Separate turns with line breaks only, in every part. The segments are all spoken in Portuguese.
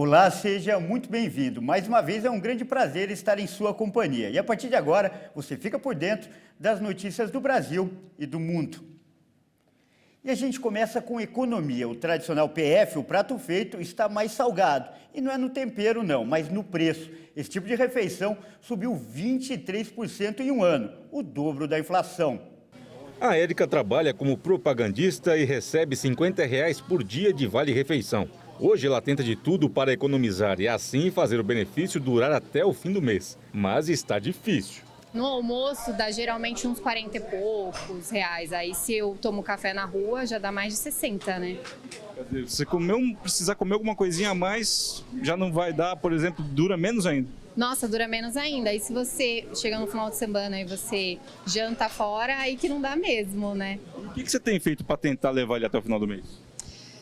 Olá, seja muito bem-vindo. Mais uma vez é um grande prazer estar em sua companhia. E a partir de agora, você fica por dentro das notícias do Brasil e do mundo. E a gente começa com economia. O tradicional PF, o prato feito, está mais salgado. E não é no tempero não, mas no preço. Esse tipo de refeição subiu 23% em um ano, o dobro da inflação.
A Érica trabalha como propagandista e recebe R$ 50 por dia de vale-refeição. Hoje ela tenta de tudo para economizar e assim fazer o benefício durar até o fim do mês. Mas está difícil.
No almoço dá geralmente uns 40 e poucos reais. Aí se eu tomo café na rua já dá mais de 60, né?
Se precisar comer alguma coisinha a mais, já não vai dar, por exemplo, dura menos ainda.
Nossa, dura menos ainda. Aí se você chega no final de semana e você janta fora, aí que não dá mesmo, né?
O que você tem feito para tentar levar ele até o final do mês?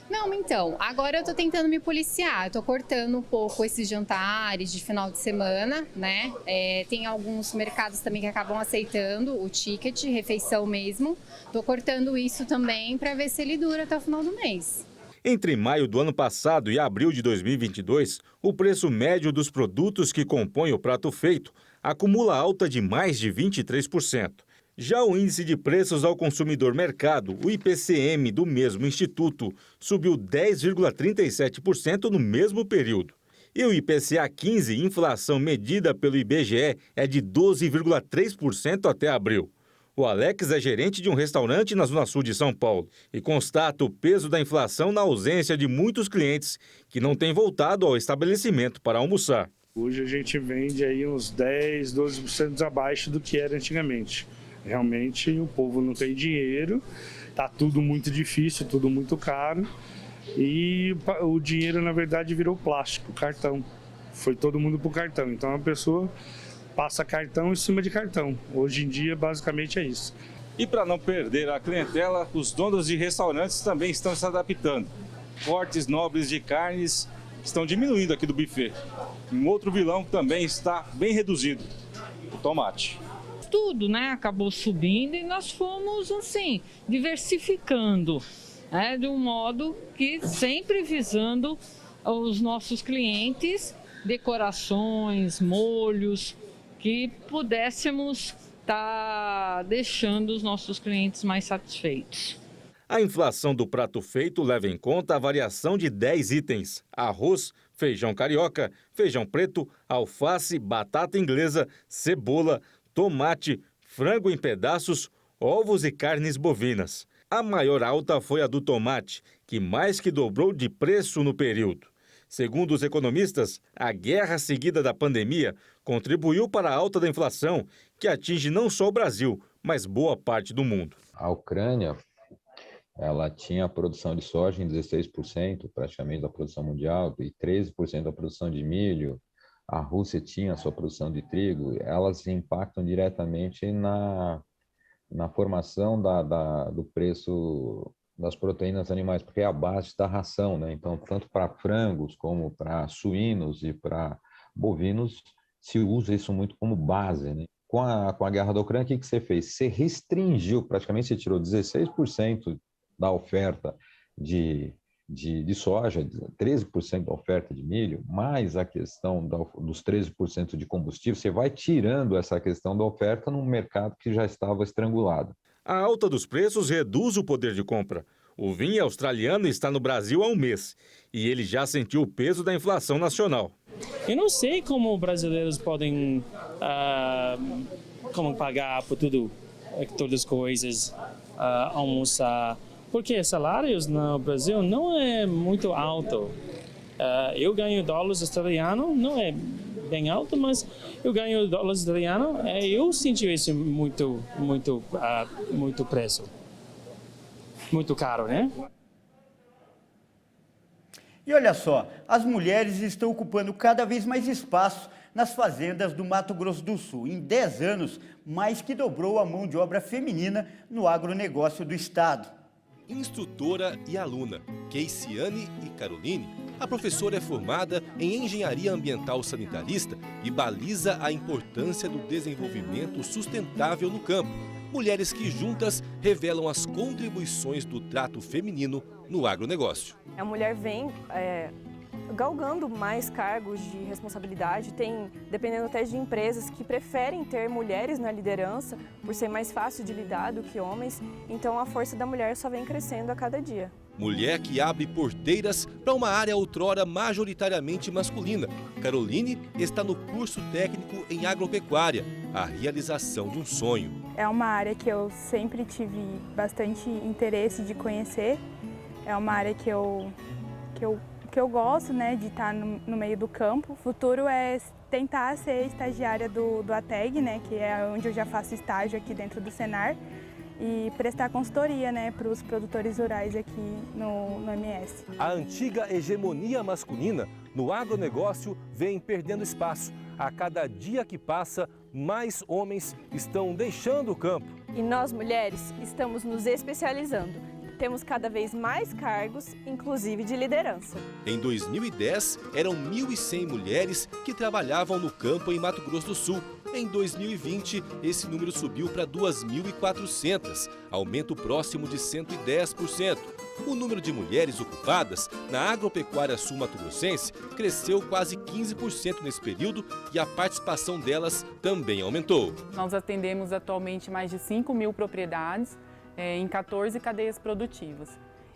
Não, então, agora eu tô tentando me policiar, eu tô cortando um pouco esses jantares de final de semana, né? Tem alguns mercados também que acabam aceitando o ticket, refeição mesmo. Tô cortando isso também para ver se ele dura até o final do mês.
Entre maio do ano passado e abril de 2022, o preço médio dos produtos que compõem o prato feito acumula alta de mais de 23%. Já o índice de preços ao consumidor mercado, o IPCM do mesmo instituto, subiu 10,37% no mesmo período. E o IPCA 15, inflação medida pelo IBGE, é de 12,3% até abril. O Alex é gerente de um restaurante na Zona Sul de São Paulo e constata o peso da inflação na ausência de muitos clientes que não têm voltado ao estabelecimento para almoçar.
Hoje a gente vende aí uns 10, 12% abaixo do que era antigamente. Realmente o povo não tem dinheiro, tá tudo muito difícil, tudo muito caro e o dinheiro na verdade virou plástico, cartão. Foi todo mundo pro cartão, então a pessoa passa cartão em cima de cartão. Hoje em dia basicamente é isso.
E para não perder a clientela, os donos de restaurantes também estão se adaptando. Cortes nobres de carnes estão diminuindo aqui do buffet. Um outro vilão também está bem reduzido, o tomate.
Tudo, né, acabou subindo e nós fomos, assim, diversificando, né, de um modo que sempre visando os nossos clientes, decorações, molhos, que pudéssemos estar deixando os nossos clientes mais satisfeitos.
A inflação do prato feito leva em conta a variação de 10 itens: arroz, feijão carioca, feijão preto, alface, batata inglesa, cebola, tomate, frango em pedaços, ovos e carnes bovinas. A maior alta foi a do tomate, que mais que dobrou de preço no período. Segundo os economistas, a guerra seguida da pandemia contribuiu para a alta da inflação, que atinge não só o Brasil, mas boa parte do mundo.
A Ucrânia, ela tinha a produção de soja em 16%, praticamente da produção mundial, e 13% da produção de milho. A Rússia tinha a sua produção de trigo, elas impactam diretamente na formação do preço das proteínas animais, porque é a base da ração, né? Então, tanto para frangos como para suínos e para bovinos, se usa isso muito como base, né? Com a guerra da Ucrânia, o que você fez? Você restringiu, praticamente você tirou 16% da oferta de soja, 13% da oferta de milho, mais a questão dos 13% de combustível, você vai tirando essa questão da oferta num mercado que já estava estrangulado.
A alta dos preços reduz o poder de compra. O vinho australiano está no Brasil há um mês e ele já sentiu o peso da inflação nacional.
Eu não sei como brasileiros podem como pagar por tudo, todas as coisas, almoçar. Porque salários no Brasil não é muito alto. Eu ganho dólares australianos, não é bem alto, mas eu ganho dólares australianos. Eu senti isso muito preço, muito caro, né?
E olha só, as mulheres estão ocupando cada vez mais espaço nas fazendas do Mato Grosso do Sul. Em 10 anos, mais que dobrou a mão de obra feminina no agronegócio do estado.
Instrutora e aluna, Keiciane e Caroline, a professora é formada em Engenharia Ambiental Sanitarista e baliza a importância do desenvolvimento sustentável no campo. Mulheres que juntas revelam as contribuições do trato feminino no agronegócio.
A mulher vem galgando mais cargos de responsabilidade. Tem, dependendo até de empresas que preferem ter mulheres na liderança, por ser mais fácil de lidar do que homens. Então a força da mulher só vem crescendo a cada dia.
Mulher que abre porteiras para uma área outrora majoritariamente masculina. Caroline está no curso técnico em agropecuária, a realização de um sonho.
É uma área que eu sempre tive bastante interesse de conhecer. É uma área que eu gosto, né, de estar no meio do campo. O futuro é tentar ser estagiária do ATEG, né, que é onde eu já faço estágio aqui dentro do Senar, e prestar consultoria, né, para os produtores rurais aqui no MS.
A antiga hegemonia masculina no agronegócio vem perdendo espaço. A cada dia que passa, mais homens estão deixando o campo.
E nós, mulheres, estamos nos especializando. Temos cada vez mais cargos, inclusive de liderança.
Em 2010, eram 1.100 mulheres que trabalhavam no campo em Mato Grosso do Sul. Em 2020, esse número subiu para 2.400, aumento próximo de 110%. O número de mulheres ocupadas na agropecuária sul-mato-grossense cresceu quase 15% nesse período e a participação delas também aumentou.
Nós atendemos atualmente mais de 5.000 propriedades, em 14 cadeias produtivas.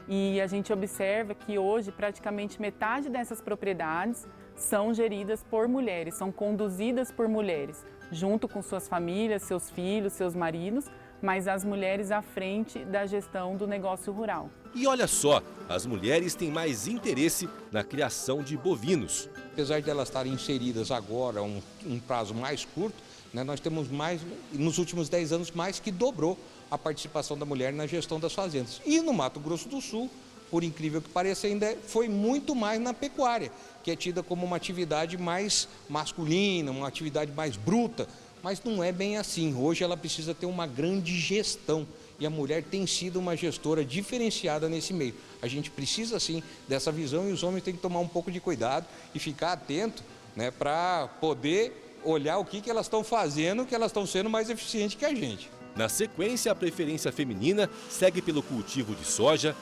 E a gente observa que hoje praticamente metade dessas propriedades são geridas por mulheres, são conduzidas por mulheres, junto com suas famílias, seus filhos, seus maridos, mas as mulheres à frente da gestão do negócio rural.
E olha só, as mulheres têm mais interesse na criação de bovinos.
Apesar de elas estarem inseridas agora, um prazo mais curto, né, nós temos mais, nos últimos 10 anos, mais que dobrou a participação da mulher na gestão das fazendas. E no Mato Grosso do Sul, por incrível que pareça, ainda foi muito mais na pecuária, que é tida como uma atividade mais masculina, uma atividade mais bruta, mas não é bem assim. Hoje ela precisa ter uma grande gestão e a mulher tem sido uma gestora diferenciada nesse meio. A gente precisa sim dessa visão e os homens têm que tomar um pouco de cuidado e ficar atento, né, para poder olhar o que elas estão fazendo, que elas estão sendo mais eficientes que a gente.
Na sequência, a preferência feminina segue pelo cultivo de soja,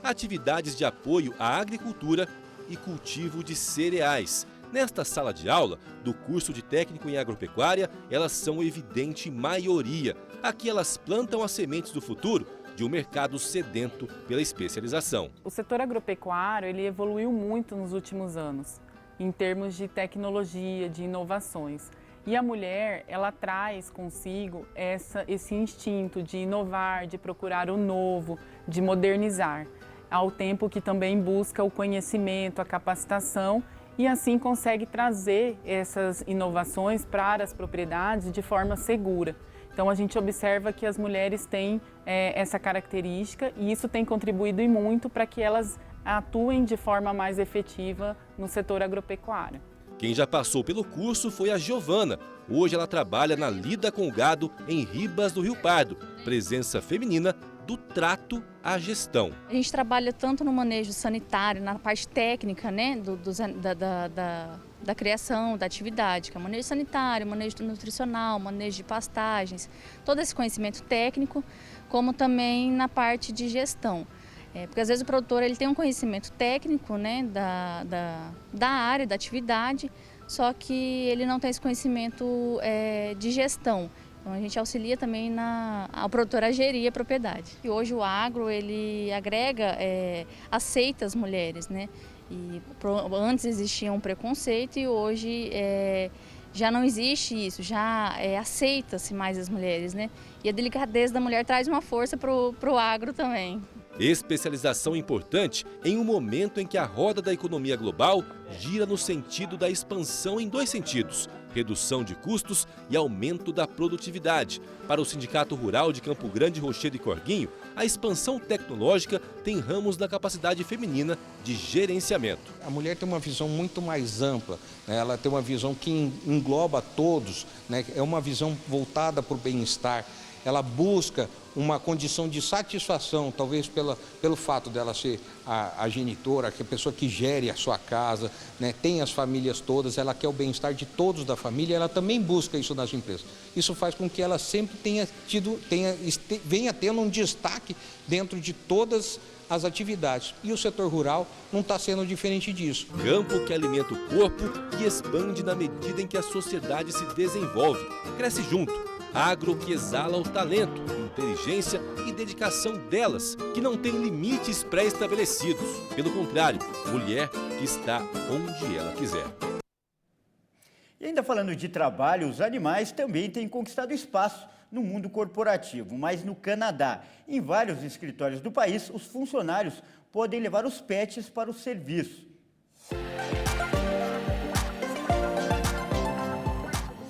atividades de apoio à agricultura e cultivo de cereais. Nesta sala de aula do curso de técnico em agropecuária, elas são evidente maioria. Aqui elas plantam as sementes do futuro de um mercado sedento pela especialização.
O setor agropecuário ele evoluiu muito nos últimos anos, em termos de tecnologia, de inovações. E a mulher, ela traz consigo esse instinto de inovar, de procurar o novo, de modernizar, ao tempo que também busca o conhecimento, a capacitação e assim consegue trazer essas inovações para as propriedades de forma segura. Então a gente observa que as mulheres têm essa característica e isso tem contribuído e muito para que elas atuem de forma mais efetiva no setor agropecuário.
Quem já passou pelo curso foi a Giovana. Hoje ela trabalha na lida com o gado em Ribas do Rio Pardo. Presença feminina do trato à gestão.
A gente trabalha tanto no manejo sanitário, na parte técnica, né, da criação, da atividade, que é o manejo sanitário, manejo nutricional, manejo de pastagens, todo esse conhecimento técnico, como também na parte de gestão. Porque às vezes o produtor ele tem um conhecimento técnico, né, da área, da atividade, só que ele não tem esse conhecimento de gestão. Então a gente auxilia também ao produtor a gerir a propriedade. E hoje o agro ele agrega, aceita as mulheres, né? E antes existia um preconceito e hoje já não existe isso, já aceita-se mais as mulheres, né? E a delicadeza da mulher traz uma força para o agro também.
Especialização importante em um momento em que a roda da economia global gira no sentido da expansão em dois sentidos: redução de custos e aumento da produtividade. Para o Sindicato Rural de Campo Grande, Rochedo e Corguinho, a expansão tecnológica tem ramos da capacidade feminina de gerenciamento.
A mulher tem uma visão muito mais ampla, né? Ela tem uma visão que engloba todos, né? É uma visão voltada para o bem-estar. ela busca uma condição de satisfação, talvez pelo fato dela ser a genitora, a pessoa que gere a sua casa, né, tem as famílias todas, ela quer o bem-estar de todos da família, ela também busca isso nas empresas. Isso faz com que ela sempre venha tendo um destaque dentro de todas as atividades. E o setor rural não está sendo diferente disso.
Campo que alimenta o corpo e expande na medida em que a sociedade se desenvolve. Cresce junto. Agro que exala o talento, inteligência e dedicação delas, que não tem limites pré-estabelecidos. Pelo contrário, mulher que está onde ela quiser.
E ainda falando de trabalho, os animais também têm conquistado espaço no mundo corporativo, mas no Canadá, em vários escritórios do país, os funcionários podem levar os pets para o serviço.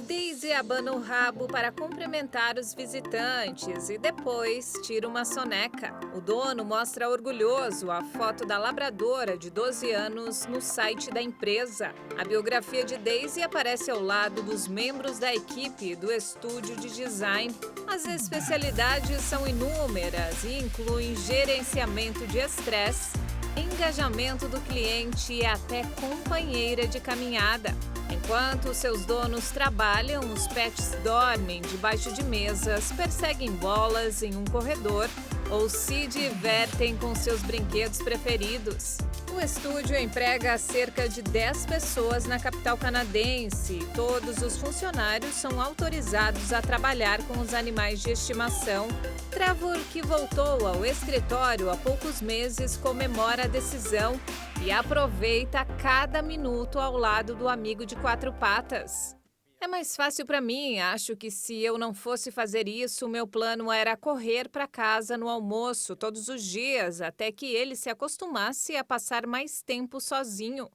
Daisy abana o rabo para cumprimentar os visitantes e depois tira uma soneca. O dono mostra orgulhoso a foto da labradora de 12 anos no site da empresa. A biografia de Daisy aparece ao lado dos membros da equipe do estúdio de design. As especialidades são inúmeras e incluem gerenciamento de estresse, engajamento do cliente e até companheira de caminhada. Enquanto seus donos trabalham, os pets dormem debaixo de mesas, perseguem bolas em um corredor ou se divertem com seus brinquedos preferidos. O estúdio emprega cerca de 10 pessoas na capital canadense. Todos os funcionários são autorizados a trabalhar com os animais de estimação. Trevor, que voltou ao escritório há poucos meses, comemora a decisão e aproveita cada minuto ao lado do amigo de 4 patas. É mais fácil para mim. Acho que se eu não fosse fazer isso, meu plano era correr para casa no almoço todos os dias, até que ele se acostumasse a passar mais tempo sozinho.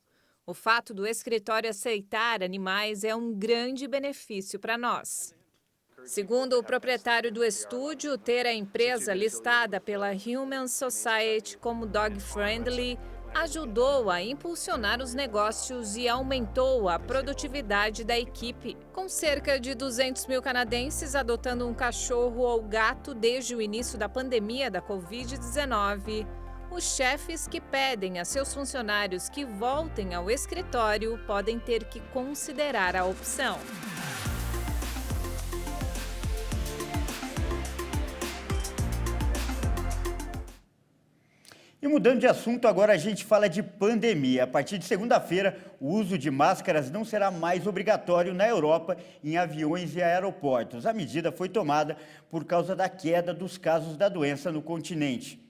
O fato do escritório aceitar animais é um grande benefício para nós. Segundo o proprietário do estúdio, ter a empresa listada pela Human Society como dog friendly ajudou a impulsionar os negócios e aumentou a produtividade da equipe. Com cerca de 200 mil canadenses adotando um cachorro ou gato desde o início da pandemia da Covid-19, os chefes que pedem a seus funcionários que voltem ao escritório podem ter que considerar a opção.
E mudando de assunto, agora a gente fala de pandemia. A partir de segunda-feira, o uso de máscaras não será mais obrigatório na Europa, em aviões e aeroportos. A medida foi tomada por causa da queda dos casos da doença no continente.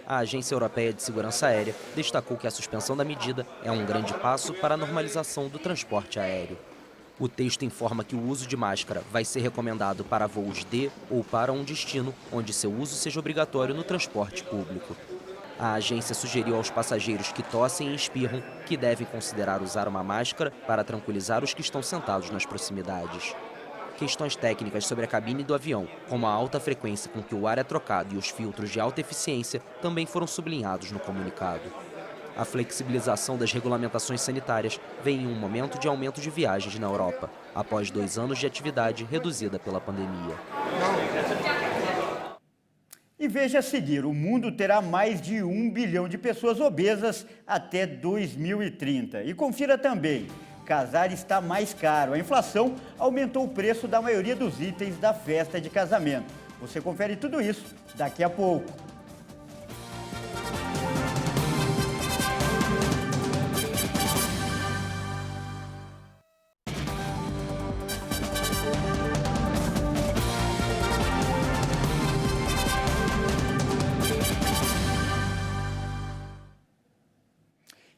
A Agência Europeia de Segurança Aérea destacou que a suspensão da medida é um grande passo para a normalização do transporte aéreo. O texto informa que o uso de máscara vai ser recomendado para voos de ou para um destino onde seu uso seja obrigatório no transporte público. A agência sugeriu aos passageiros que tossem e espirram que devem considerar usar uma máscara para tranquilizar os que estão sentados nas proximidades. Questões técnicas sobre a cabine do avião, como a alta frequência com que o ar é trocado e os filtros de alta eficiência, também foram sublinhados no comunicado. A flexibilização das regulamentações sanitárias vem em um momento de aumento de viagens na Europa, após 2 anos de atividade reduzida pela pandemia.
E veja a seguir, o mundo terá mais de 1 bilhão de pessoas obesas até 2030. E confira também, casar está mais caro. A inflação aumentou o preço da maioria dos itens da festa de casamento. Você confere tudo isso daqui a pouco.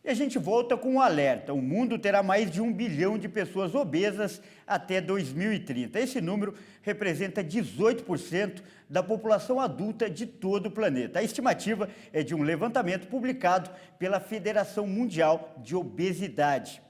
E a gente volta com um alerta. O mundo terá mais de 1 bilhão de pessoas obesas até 2030. Esse número representa 18% da população adulta de todo o planeta. A estimativa é de um levantamento publicado pela Federação Mundial de Obesidade.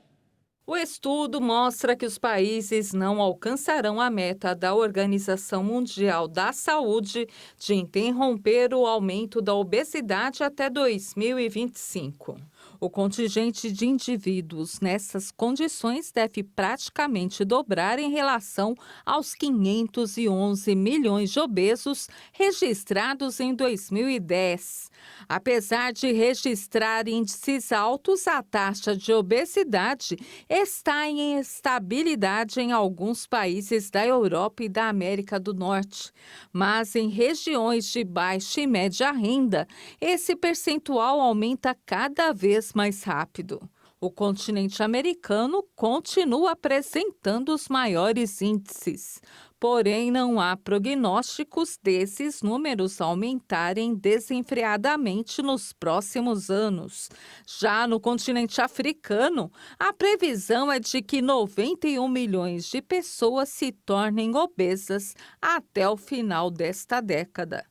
O estudo mostra que os países não alcançarão a meta da Organização Mundial da Saúde de interromper o aumento da obesidade até 2025. O contingente de indivíduos nessas condições deve praticamente dobrar em relação aos 511 milhões de obesos registrados em 2010. Apesar de registrar índices altos, a taxa de obesidade está em estabilidade em alguns países da Europa e da América do Norte. Mas em regiões de baixa e média renda, esse percentual aumenta cada vez mais rápido. O continente americano continua apresentando os maiores índices, porém não há prognósticos desses números aumentarem desenfreadamente nos próximos anos. Já no continente africano, a previsão é de que 91 milhões de pessoas se tornem obesas até o final desta década.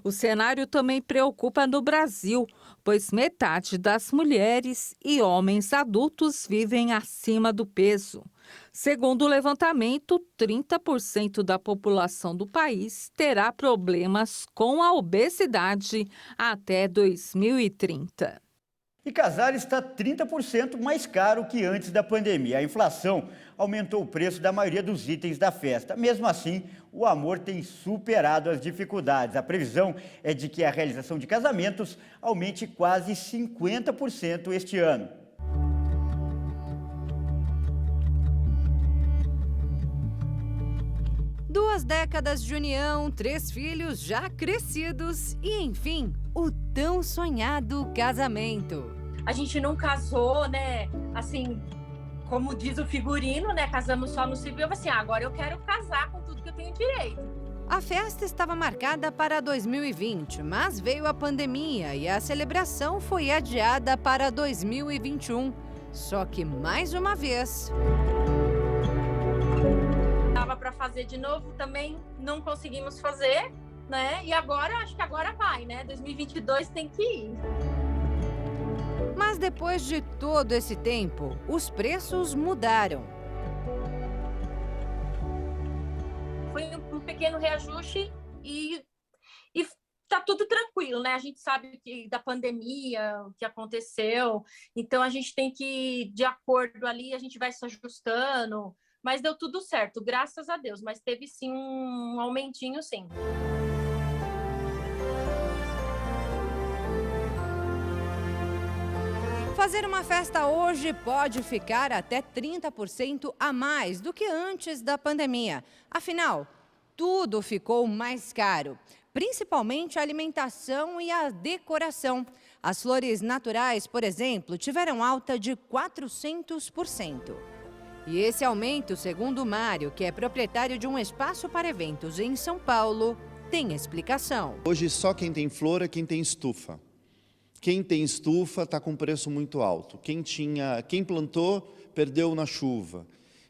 O cenário também preocupa no Brasil, pois metade das mulheres e homens adultos vivem acima do peso. Segundo o levantamento, 30% da população do país terá problemas com a obesidade até 2030.
E casar está 30% mais caro que antes da pandemia. A inflação aumentou o preço da maioria dos itens da festa. Mesmo assim, o amor tem superado as dificuldades. A previsão é de que a realização de casamentos aumente quase 50% este ano.
Duas décadas de união, 3 filhos já crescidos e, enfim, o tão sonhado casamento.
A gente não casou, né, assim, como diz o figurino, né, casamos só no civil, assim, agora eu quero casar com tudo que eu tenho direito.
A festa estava marcada para 2020, mas veio a pandemia e a celebração foi adiada para 2021. Só que, mais uma vez...
Dava para fazer de novo, também não conseguimos fazer, né, e agora, acho que agora vai, né, 2022 tem que ir.
Mas depois de todo esse tempo, os preços mudaram.
Foi um pequeno reajuste e tá tudo tranquilo, né? A gente sabe que da pandemia, o que aconteceu, então a gente tem que, de acordo ali, a gente vai se ajustando, mas deu tudo certo, graças a Deus, mas teve sim um aumentinho, sim.
Fazer uma festa hoje pode ficar até 30% a mais do que antes da pandemia. Afinal, tudo ficou mais caro, principalmente a alimentação e a decoração. As flores naturais, por exemplo, tiveram alta de 400%. E esse aumento, segundo o Mário, que é proprietário de um espaço para eventos em São Paulo, tem explicação.
Hoje só quem tem flor é quem tem estufa. Quem tem estufa está com preço muito alto. Quem plantou, perdeu na chuva.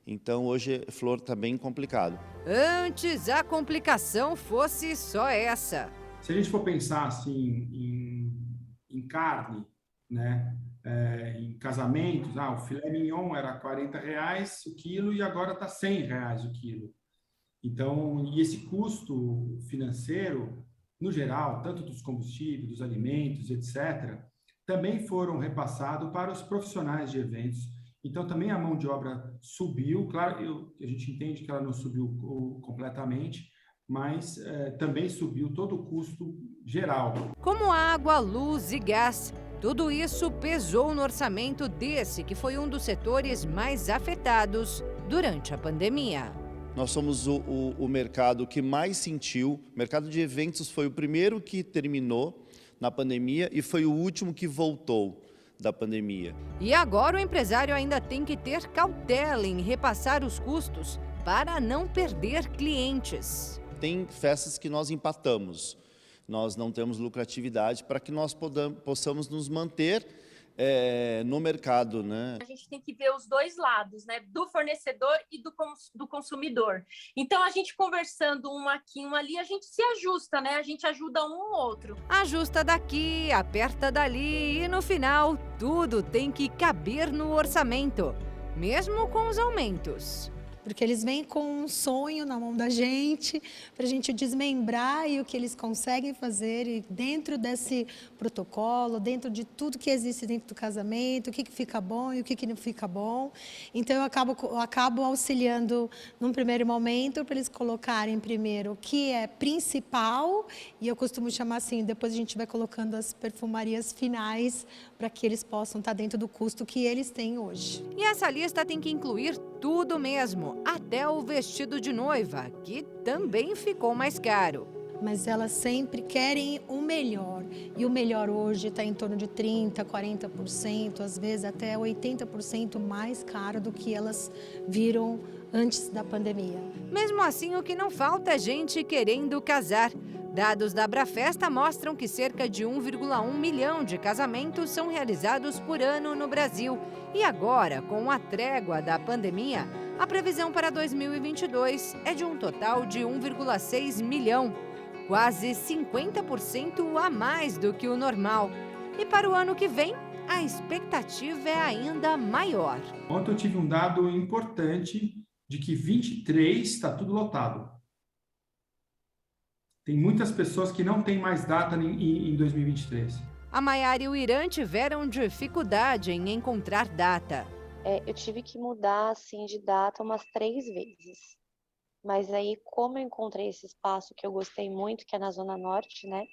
Então, hoje, flor está bem complicado.
Antes, a complicação fosse só essa.
Se a gente for pensar assim, em carne, né? Em casamentos, o filé mignon era R$40 o quilo e agora está R$100 o quilo. Então, e esse custo financeiro, no geral, tanto dos combustíveis, dos alimentos, etc., também foram repassados para os profissionais de eventos. Então, também a mão de obra subiu. Claro, a gente entende que ela não subiu completamente, mas também subiu todo o custo geral.
Como água, luz e gás, tudo isso pesou no orçamento desse, que foi um dos setores mais afetados durante a pandemia.
Nós somos o mercado que mais sentiu. O mercado de eventos foi o primeiro que terminou na pandemia e foi o último que voltou da pandemia.
E agora o empresário ainda tem que ter cautela em repassar os custos para não perder clientes.
Tem festas que nós empatamos. Nós não temos lucratividade para que nós possamos nos manter no mercado, né?
A gente tem que ver os dois lados, né? Do fornecedor e do consumidor. Então, a gente conversando um aqui, um ali, a gente se ajusta, né? A gente ajuda um ou outro.
Ajusta daqui, aperta dali e no final, tudo tem que caber no orçamento, mesmo com os aumentos.
porque eles vêm com um sonho na mão da gente, para a gente desmembrar e o que eles conseguem fazer e dentro desse protocolo, dentro de tudo que existe dentro do casamento, o que fica bom e o que não fica bom. Então, eu acabo auxiliando num primeiro momento para eles colocarem primeiro o que é principal, e eu costumo chamar assim, depois a gente vai colocando as perfumarias finais para que eles possam estar dentro do custo que eles têm hoje.
E essa lista tem que incluir tudo mesmo, até o vestido de noiva, que também ficou mais caro.
Mas elas sempre querem o melhor. E o melhor hoje está em torno de 30%, 40%, às vezes até 80% mais caro do que elas viram antes da pandemia.
Mesmo assim, o que não falta é gente querendo casar. Dados da Abrafesta mostram que cerca de 1,1 milhão de casamentos são realizados por ano no Brasil. E agora, com a trégua da pandemia, a previsão para 2022 é de um total de 1,6 milhão. Quase 50% a mais do que o normal. E para o ano que vem, a expectativa é ainda maior.
Ontem eu tive um dado importante de que 23 está tudo lotado. Tem muitas pessoas que não têm mais data em 2023.
A Maiara e o Irã tiveram dificuldade em encontrar data.
Eu tive que mudar assim, de data umas 3 vezes. Mas aí, como eu encontrei esse espaço que eu gostei muito, que é na Zona Norte, né?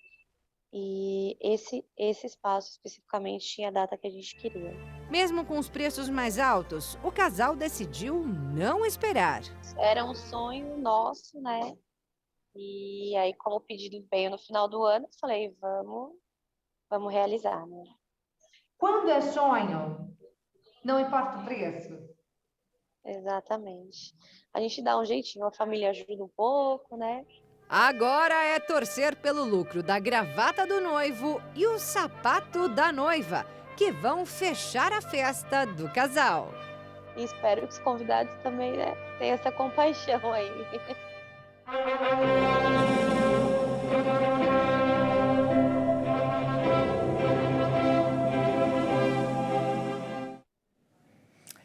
E esse espaço especificamente tinha a data que a gente queria.
Mesmo com os preços mais altos, o casal decidiu não esperar.
Era um sonho nosso, né? E aí, como o pedido veio no final do ano, eu falei, vamos realizar, né?
Quando é sonho, não importa o preço.
Exatamente. A gente dá um jeitinho, a família ajuda um pouco, né?
Agora é torcer pelo lucro da gravata do noivo e o sapato da noiva, que vão fechar a festa do casal.
E espero que os convidados também, né, tenham essa compaixão aí.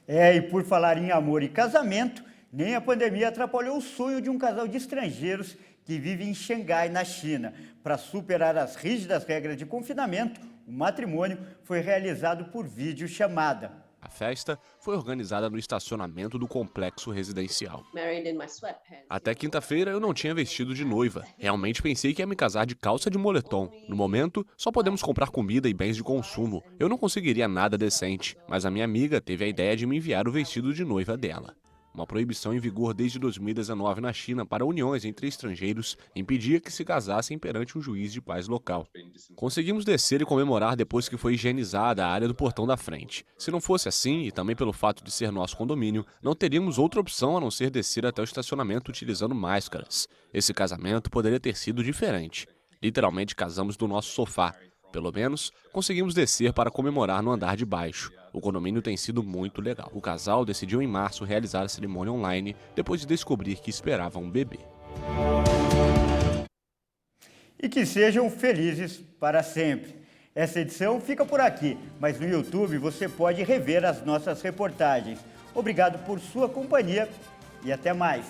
E por falar em amor e casamento, nem a pandemia atrapalhou o sonho de um casal de estrangeiros que vive em Xangai, na China. Para superar as rígidas regras de confinamento, o matrimônio foi realizado por videochamada.
A festa foi organizada no estacionamento do complexo residencial. Até quinta-feira eu não tinha vestido de noiva. Realmente pensei que ia me casar de calça de moletom. No momento, só podemos comprar comida e bens de consumo. Eu não conseguiria nada decente, mas a minha amiga teve a ideia de me enviar o vestido de noiva dela. Uma proibição em vigor desde 2019 na China para uniões entre estrangeiros impedia que se casassem perante um juiz de paz local. Conseguimos descer e comemorar depois que foi higienizada a área do portão da frente. Se não fosse assim, e também pelo fato de ser nosso condomínio, não teríamos outra opção a não ser descer até o estacionamento utilizando máscaras. Esse casamento poderia ter sido diferente. Literalmente casamos do nosso sofá. Pelo menos, conseguimos descer para comemorar no andar de baixo. O condomínio tem sido muito legal. O casal decidiu em março realizar a cerimônia online depois de descobrir que esperava um bebê.
E que sejam felizes para sempre. Essa edição fica por aqui, mas no YouTube você pode rever as nossas reportagens. Obrigado por sua companhia e até mais.